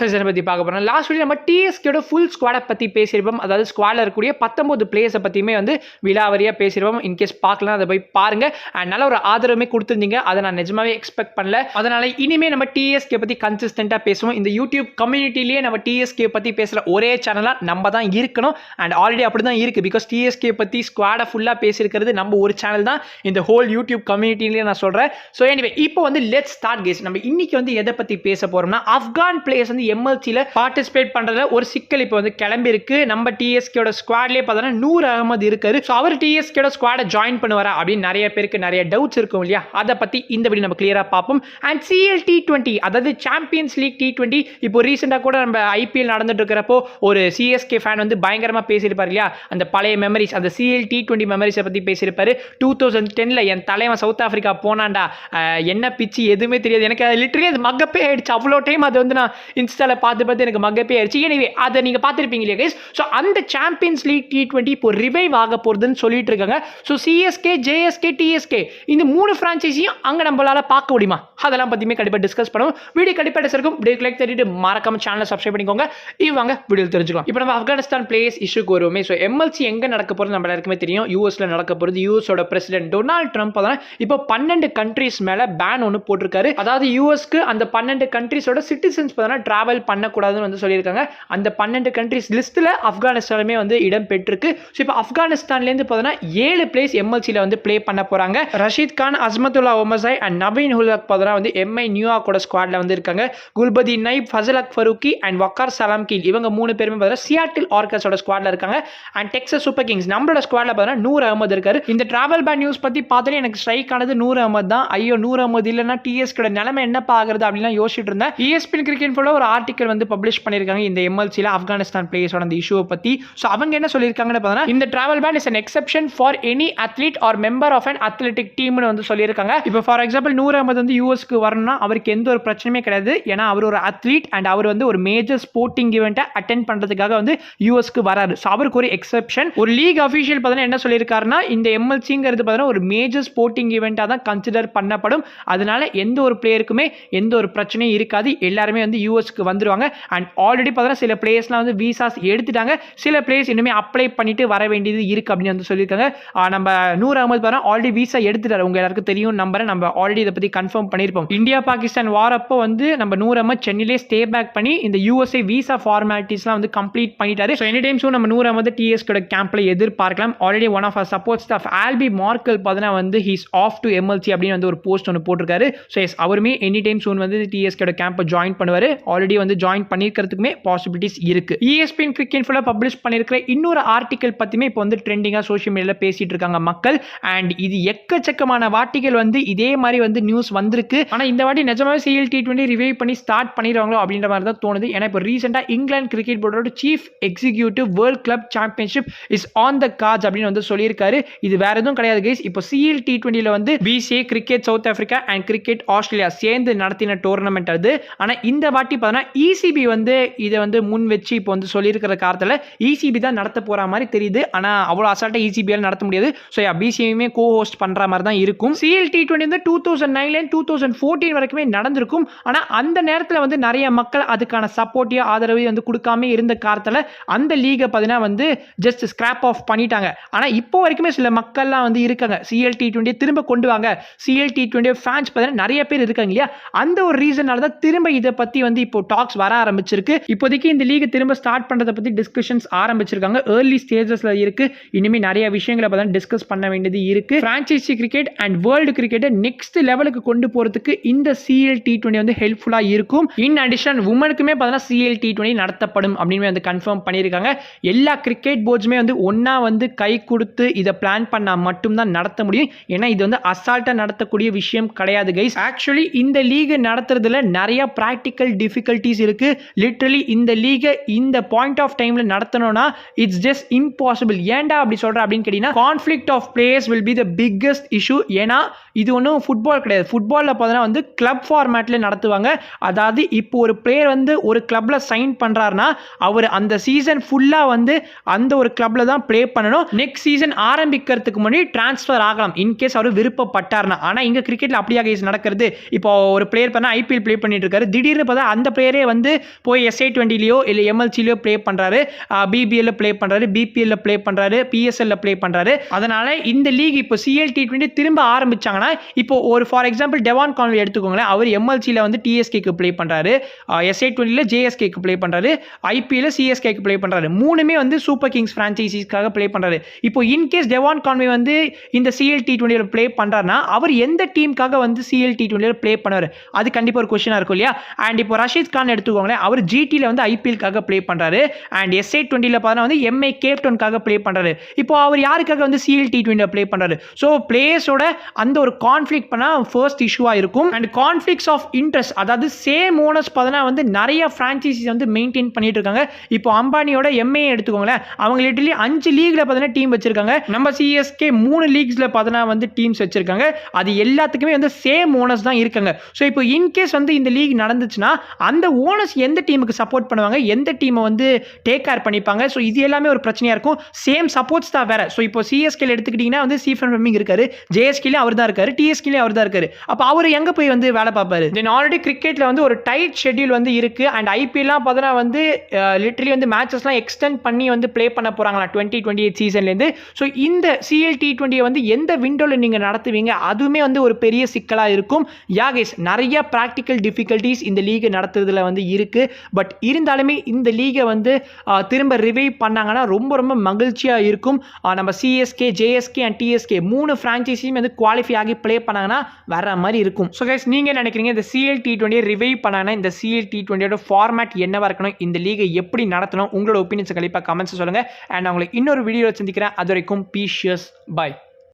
பத்தி பார்க்க போறோம். லாஸ்ட் வீடியோ நம்ம டிஎஸ்கேயோட ஃபுல் ஸ்குவாட பத்தி பேசியிருப்போம். அதாவது ஸ்குவாட்ல இருக்கக்கூடிய 19 பிளேயர்ஸை பத்தியுமே வந்து விலாவரியா பேசியிருப்போம். இன்கேஸ் பார்க்கலாம் அதை போய் பாருங்க. நல்ல ஒரு ஆதரவுமே கொடுத்துருந்தீங்க. அதை நான் நிஜமாவே எக்ஸ்பெக்ட் பண்ணல. அதனால இனிமே நம்ம டிஎஸ்கே பத்தி கன்சிஸ்டன்டா பேசுவோம். இந்த யூடியூப் கம்யூனிட்டிலேயே நம்ம டிஎஸ்கே பத்தி பேசுற ஒரே சேனலா நம்ம தான் இருக்கணும். அண்ட் ஆல்ரெடி அப்படி தான் இருக்கு. பிகாஸ் டிஎஸ்கே பத்தி ஸ்குவாட ஃபுல்லா பேசியிருக்கிறது நம்ம ஒரு சேனல் தான் இந்த ஹோல் யூடியூப் கம்யூனிட்டிலேயே நான் சொல்றேன். ஸோ எனிவே இப்போ வந்து லெட்ஸ் ஸ்டார்ட் கேஸ். நம்ம இன்னைக்கு வந்து எதை பத்தி பேச போறோம்னா ஆப்கான் பிளேயர்ஸ் வந்து எம்எல்சில பார்ட்டிசிபேட் பண்றதுல ஒரு சிக்கல் இப்போ வந்து கிளம்பி இருக்கு. நம்ம டிஎஸ்கேயோட ஸ்குவாட்லயே பார்த்தா நூர் அகமது இருக்காரு. ஸோ அவர் டிஎஸ்கேயோட ஸ்குவாட ஜாயின் பண்ணுவாரா அப்படின்னு நிறைய பேருக்கு நிறைய டவுட்ஸ் இருக்கும் இல்லையா? அதை பத்தி இந்த வீடியோ நம்ம கிளியரா பார்ப்போம். அண்ட் சிஎல் T20 அதாவது சாம்பியன்ஸ் லீக் T20 இப்போ ரீசெண்டா கூட நம்ம ஐபிஎல் நடந்துட்டு இருக்கிறப்போ ஒரு சிஎஸ்கே ஃபேன் வந்து பயங்கரமா பேசியிருப்பாரு இல்லையா? அந்த பழைய மெமரிஸ், அந்த சிஎல் T20 மெமரிஸை பத்தி பேசியிருப்பாரு. 2010ல என் தலைவன் சவுத் ஆப்பிரிக்கா போனாண்டா, என்ன பிச்சு எதுவுமே தெரியாது எனக்கு. லிட்டரலி அது மக்கப்பே ஆயிடுச்சு. அவ்வளோ டைம் அது வந்து நான் இன்ஸ்டால பார்த்து எனக்கு மக்கப்பே ஆயிடுச்சு. எனவே அதை நீங்க பார்த்துருப்பீங்க இல்லையா கைஸ்? ஸோ அந்த சாம்பியன்ஸ் லீக் T20 இப்போ ரிவைவ் ஆக போறதுன்னு சொல்லிட்டு இருக்காங்க. ஸோ சிஎஸ்கே, ஜேஎஸ்கே, டிஎஸ்கே இந்த 3 பிரான்ச்சைஸையும் அங்க நம்மளால பார்க்க முடியுமா? அதெல்லாம் பத்தியுமே கண்டிப்பா டிஸ்கஸ் பண்ணுவோம். வீடியோ கண்டிப்பா இருக்கும். வீடியோ லைக் தட்டிட்டு மறக்காம சேனலை சப்ஸ்கிரைப் பண்ணிக்கோங்க. இவங்க வீடியோ தெரிஞ்சுக்கலாம். இப்போ நம்ம ஆப்கானிஸ்தான் பிளேயர்ஸ் இஷ்யூக்கு வருவோமே. ஸோ எம்எல்சி எங்க நடக்க போறது நம்ம எல்லாருக்குமே தெரியும். யூஎஸ்ல நடக்க போறது. யூஎஸோட பிரசிடென்ட் டொனால்ட் ட்ரம்ப் இப்போ 12 கண்ட்ரீஸ் மேல பேன் ஒன்று போட்டிருக்காரு. அதாவது யூஎஸ்க்கு அந்த 12 கண்ட்ரீஸோட சிட்டிசன்ஸ் டிராவல் பண்ணக்கூடாதுன்னு வந்து சொல்லியிருக்காங்க. அந்த 12 கண்ட்ரீஸ் லிஸ்ட்ல ஆப்கானிஸ்தானுமே வந்து இடம் பெற்றிருக்கு. ஸோ இப்போ ஆப்கானிஸ்தான்லேருந்து 7 பிளேஸ் எம்எல்சியில் வந்து பிளே பண்ண போறாங்க. ரஷீத் கான், அஸ்மத்துல்லா ஒமசாய் அண்ட் நவீன் உல்-ஹக் வந்து எம்ஐ நியூயார்க்கோட ஸ்குவாட்ல வந்து இருக்காங்க. குல்பதி நைப், ஃபசல் அக் ஃபரூக்கி அண்ட் வக்கார் சலாம்கீல் இவங்க 3 பேருமே சியாட்டில் ஆர்கர்ஸோட ஸ்குவாட்ல இருக்காங்க. அண்ட் டெக்சஸ் சூப்பர் கிங்ஸ் நம்மளோட ஸ்குவாட்ல நூர் அகமது இருக்காரு. இந்த டிராவல் பேன் நியூஸ் பத்தி பார்த்தாலே எனக்கு ஸ்ட்ரைக் ஆனது நூர் அகமது தான். ஐயோ, நூர் அகமது இல்லைன்னா டிஎஸ்கோட நிலைமை என்னப்பா ஆகுறது அப்படின்னு யோசிச்சுட்டு இருந்தேன். ESPN கிரிக்கெட் ஃபுல்லா ஒரு ஆர்டிகல் வந்து பப்ளிஷ் பண்ணிருக்காங்க இந்த எம்எல்சில ஆப்கானிஸ்தான் பிளேயர்ஸோட அந்த இஷ்யூவை பத்தி. ஸோ அவங்க என்ன சொல்லியிருக்காங்கன்னு பார்த்தா, இந்த travel ban is an exception for any athlete or member of an athletic team வந்து சொல்லியிருக்காங்க. இப்போ ஃபார் எக்ஸாம்பிள் நூர் அகமது வந்து யூஎஸ்க்கு வரணும்னா அவருக்கு எந்த ஒரு பிரச்சனையுமே கிடையாது. ஏன்னா அவர் ஒரு அத்லீட் அண்ட் அவர் வந்து ஒரு மேஜர் ஸ்போர்ட்டிங் ஈவெண்ட்டை அட்டென்ட் பண்றதுக்காக வந்து யூஎஸ்க்கு வராரு. ஸோ அவருக்கு ஒரு எக்ஸெப்ஷன். ஒரு லீக் அஃபீஷியல் பார்த்தீங்கன்னா என்ன சொல்லியிருக்காருன்னா, இந்த எம்எல்சிங்கிறது பார்த்தீங்கன்னா ஒரு மேஜர் ஸ்போர்ட்டிங் ஈவெண்ட்டாக தான் கன்சிடர் பண்ணப்படும். அதனால எந்த ஒரு பிளேயருக்குமே எந்த ஒரு பிரச்சனையும் இருக்காது. எல்லாருமே வந்து யூஎஸ்க்கு வந்துருவாங்க. அண்ட் ஆல்ரெடி பார்த்தீங்கன்னா சில பிளேயர்ஸ்லாம் வந்து விசாஸ் எடுத்துட்டாங்க. சில பிளேயர்ஸ் இன்னுமே அப்ளை பண்ணிட்டு வர வேண்டியது இருக்கு அப்படின்னு வந்து சொல்லியிருக்காங்க. நம்ம நூர் அகமது பார்த்தீங்கன்னா ஆல்ரெடி விசா எடுத்துட்டாரு. உங்க எல்லாருக்கும் தெரியும் நம்பரை நம்ம ஆல்ரெடி இதை பத்தி கன்ஃபார்ம் பண்ணியிருப்போம். இந்தியா பாகிஸ்தான் வார் அப்போ வந்து நம்ம நூர் அகமது சென்னையிலே ஸ்டே பேக் பண்ணி இந்த யூஎஸ்ஏ விசா ஃபார்மாலிட்டிஸ்லாம் வந்து கம்ப்ளீட் பண்ணிட்டாரு. ஸோ எனி டைம் சூன் நம்ம நூர் அகமது டிஎஸ்கோட கேம்ப்ல எதிர்பார்க்கலாம். Already one of support staff Albie Morkel பார்த்தீங்கன்னா வந்து ஹீஸ் ஆஃப் டு எம்எல்சி அப்படின்னு வந்து ஒரு போஸ்ட் ஒன்று போட்டிருக்காரு. ஸோ எஸ் அவருமே எனி டைம் சூன் வந்து டிஎஸ்கோட கேம்பை ஜாயின் பண்ணுவார். ஆல்ரெடி வந்து ஜாயின் பண்ணிருக்கிறதுக்குமே பாசிபிலிட்டிஸ் இருக்கு. ESPN கிரிக்கெட் ஃபுல்லாக பப்ளிஷ் பண்ணிருக்கிற இன்னொரு ஆர்டிகல் பத்தியுமே இப்போ வந்து ட்ரெண்டிங்காக சோஷியல் மீடியாவில் பேசிட்டு இருக்காங்க மக்கள். அண்ட் இது எக்கச்சக்கமான வார்த்தைகள் வந்து இதே மாதிரி வந்து நியூஸ் வந்திருக்கு. ஆனால் இந்த வாட்டி நிஜமாவே சிஎல் T20 ரிவைவ் பண்ணி ஸ்டார்ட் பண்ணிடுவாங்களோ அப்படின்ற மாதிரி தான் தோணுது. ஏன்னா இப்போ ரீசெண்டாக இங்கிலாந்து கிரிக்கெட் போர்டோட chief executive world club championship is on the cards அப்படின்னு வந்து சொல்லியிருக்காரு. இது வேற எதுவும் கிடையாது கைஸ். இப்போ சிஎல் T20ல வந்து BCA cricket south Africa and cricket Australia சேர்ந்து நடத்தின டோர்னமெண்ட் அது. ஆனால் இந்த வாட்டி பார்த்தீங்கன்னா ECB வந்து இதை வந்து முன் வச்சு இப்போ வந்து சொல்லியிருக்கிற காலத்தில் ECB தான் நடத்த போற மாதிரி தெரியுது. ஆனால் அவ்வளோ அசால்ட்டாக ECBயால் நடத்த முடியாது. ஸோ BCAமே கோ ஹோஸ்ட் பண்ற மாதிரி தான் இருக்கும். சிஎல் T20 வந்து 2009 2014 வரைக்குமே நடந்திருக்கும். ஆனால் அந்த நேரத்தில் வந்து நிறைய மக்கள் அதுக்கான சப்போர்ட்டிவ் ஆதரவு வந்து கொடுக்காம இருந்த காலத்தில் அந்த லீகை பார்த்தீங்கன்னா வந்து ஜஸ்ட் ஸ்கிராப் ஆஃப் பண்ணிட்டாங்க. ஆனால் இப்போ வரைக்குமே சில மக்கள்லாம் வந்து இருக்காங்க, சிஎல் T20 திரும்ப கொண்டு வாங்க, சிஎல் T20 ஃபேன்ஸ் பார்த்தீங்கன்னா நிறைய பேர் இருக்காங்க இல்லையா? அந்த ஒரு ரீசனால தான் திரும்ப இதை பத்தி வந்து இப்போ டாக்ஸ் வர ஆரம்பிச்சிருக்கு. இப்போதைக்கு இந்த லீகை திரும்ப ஸ்டார்ட் பண்றதை பத்தி டிஸ்கஷன்ஸ் ஆரம்பிச்சிருக்காங்க. ஏர்லி ஸ்டேஜஸ்ல இருக்கு. இனிமே நிறைய விஷயங்களை பார்த்தா டிஸ்கஸ் பண்ண வேண்டியது இருக்கு. பிரான்ச்சைசி கிரிக்கெட் அண்ட் வேர்ல்டு கிரிக்கெட்டை நெக்ஸ்ட் லெவலுக்கு கொண்டு போறதுக்கு இந்த சிஎல் T20 வந்து ஹெல்ப்ஃபுல்லா இருக்கும். இன் அடிஷன் உமனுக்குமே பார்த்தா சிஎல் T20 நடத்தப்படும் அப்படின்னு வந்து கன்ஃபார்ம் பண்ணியிருக்காங்க. எல்லா கிரிக்கெட் போர்ட்ஸுமே வந்து ஒன்னா வந்து கை கொடுத்து இதை பிளான் பண்ணா மட்டும்தான் நடத்த முடியும். ஏன்னா இது வந்து அசால்ட்டா நடத்தக்கூடிய விஷயம் கிடையாது கைஸ். ஆக்சுவலி இந்த லீக் நடத்துறதுல நிறைய பிராக்டிக்கல் டிஃபிகல்ட்டிஸ் இருக்கு. லிட்டரலி இந்த லீகை இந்த பாயிண்ட் ஆஃப் டைம்ல நடத்தணும்னா இட்ஸ் ஜஸ்ட் இம்பாசிபிள். ஏன்டா அப்படி சொல்ற அப்படின்னு கேட்டீங்கன்னா, conflict of players will be the biggest issue. ஏன்னா இது ஒன்றும் ஃபுட்பால் கிடையாது. ஃபுட்பாலில் பார்த்தீங்கன்னா வந்து கிளப் ஃபார்மேட்ல நடத்துவாங்க. அதாவது இப்போ ஒரு பிளேயர் வந்து ஒரு கிளப்ல சைன் பண்றாருன்னா அவர் அந்த சீசன் ஃபுல்லா வந்து அந்த ஒரு கிளப்ல தான் பிளே பண்ணணும். நெக்ஸ்ட் சீசன் ஆரம்பிக்கிறதுக்கு முன்னாடி டிரான்ஸ்ஃபர் ஆகலாம் இன்கேஸ் அவர் விருப்பப்பட்டார்னா. ஆனால் இங்க கிரிக்கெட்ல அப்படியா கேஸ் நடக்கிறது? இப்போ ஒரு பிளேயர் பண்ணா IPL பிளே பண்ணிட்டு இருக்காரு, திடீர்னு பார்த்தா அந்த பிளேயர் பிளேயரே வந்து போய் SA20லையோ இல்லை MLCலையோ ப்ளே பண்ணுறாரு, BBLல ப்ளே பண்ணுறாரு, BPLல ப்ளே பண்ணுறாரு, PSLல ப்ளே பண்ணுறாரு. அதனால இந்த லீக் இப்போ CL T20 திரும்ப ஆரம்பிச்சாங்கன்னா இப்போ ஒரு ஃபார் எக்ஸாம்பிள் டெவான் கான்வே எடுத்துக்கோங்களேன். அவர் MLCல வந்து TSKக்கு ப்ளே பண்ணுறாரு, SA20ல JSKக்கு ப்ளே பண்ணுறாரு, IPLல CSKக்கு ப்ளே பண்ணுறாரு. மூணுமே வந்து சூப்பர் கிங்ஸ் ஃப்ரான்ச்சைசிஸ்க்காக ப்ளே பண்ணுறாரு. இப்போ இன்கேஸ் டெவான் கான்வே வந்து இந்த CL T20ல ப்ளே பண்ணுறாருன்னா அவர் எந்த டீமுக்காக வந்து CL T20ல ப்ளே பண்ணுவார்? அது கண்டிப்பாக ஒரு கொஸ்டினாக இருக்கும் இல்லையா? அண்ட் இப்போ ரஷீத் கான் எடுத்துக்கோங்களேன். அவர் GTல வந்து IPLக்காக ப்ளே பண்ணுறாரு அண்ட் SA20ல பார்த்தா வந்து MI கேப்டனுக்காக ப்ளே பண்ணுறாரு. இப்போ அவர் யாருக்காக வந்து CL T20ல ப்ளே பண்ணுறாரு? ஸோ பிளேயர்ஸோட அந்த ஒரு கான்ஃப்ளிக்ட் பண்ணால் ஃபர்ஸ்ட் இஷ்யூவாக இருக்கும். அண்ட் கான்ஃப்ளிக்ஸ் ஆஃப் இன்ட்ரெஸ்ட், அதாவது சேம் ஓனர்ஸ் பார்த்தா வந்து நிறைய ஃப்ரான்ச்சைசிஸ் வந்து மெயின்டைன் பண்ணிட்டு இருக்காங்க. இப்போ அம்பானியோட MA எடுத்துக்கோங்களேன். அவங்க லிட்டரலி 5 லீக்ல பார்த்தீங்கன்னா டீம் வச்சிருக்காங்க. நம்ம CSK 3 லீக்ஸ்ல பார்த்தீங்கன்னா வந்து டீம்ஸ் வச்சிருக்காங்க. அது எல்லாத்துக்குமே வந்து சேம் ஓனர்ஸ் தான் இருக்காங்க. ஸோ இப்போ இன்கேஸ் வந்து இந்த லீக் நடந்துச்சுன்னா அந்த ஓனர்ஸ் எந்த டீமுக்கு சப்போர்ட் பண்ணுவாங்க, எந்த டீமை வந்து டேக் கேர் பண்ணிப்பாங்க. ஸோ இது எல்லாமே ஒரு பிரச்சனையா இருக்கும். சேம் சப்போர்ட்ஸ் தான் வேற. ஸோ இப்போ CSKல எடுத்துக்கிட்டீங்கன்னா வந்து ஸ்டீஃபன் ஃபிளெமிங் இருக்காரு, JSKல அவர் தான் இருக்காரு, TSKல அவர் தான் இருக்காரு. அப்போ அவர் எங்க போய் வந்து வேலை பார்ப்பாரு? தென் ஆல்ரெடி கிரிக்கெட்ல வந்து ஒரு டைட் ஷெட்யூல் வந்து இருக்கு அண்ட் IPLலாம் பார்த்தீங்கன்னா வந்து லிட்டரலி வந்து மேட்சஸ்லாம் எக்ஸ்டெண்ட் பண்ணி வந்து ப்ளே பண்ண போறாங்களா 2028 சீசன்லேருந்து. ஸோ இந்த CL T20 வந்து எந்த விண்டோவில் நீங்கள் நடத்துவீங்க? அதுவுமே வந்து ஒரு பெரிய சிக்கலாக இருக்கும். யாகேஸ் நிறைய ப்ராக்டிக்கல் டிஃபிகல்ட்டிஸ் இந்த லீகை நடத்துறதுல வந்து இருக்கு. பட் இருந்தாலுமே இந்த லீகை வந்து திரும்ப ரிவைவ் பண்ணாங்கன்னா ரொம்ப ரொம்ப மகிழ்ச்சியாக இருக்கும். நம்ம CSK, JSK அண்ட் TSK 3 ஃப்ரான்ச்சைஸியும் வந்து குவாலிஃபை ஆகி ப்ளே பண்ணாங்கன்னா வர மாதிரி இருக்கும். ஸோ கைஸ் நீங்கள் நினைக்கிறீங்க இந்த CL T20 ரிவைவ் பண்ணாங்கன்னா இந்த CL T20யோட ஃபார்மேட் என்னவா இருக்கணும், இந்த லீகை எப்படி நடத்தணும், உங்களோட ஒப்பீனியன்ஸை கண்டிப்பாக கமெண்ட்ஸ் சொல்லுங்கள். அண்ட் அவங்களை இன்னொரு வீடியோவில் சந்திக்கிறேன். அது வரைக்கும் பீஷியஸ் பை.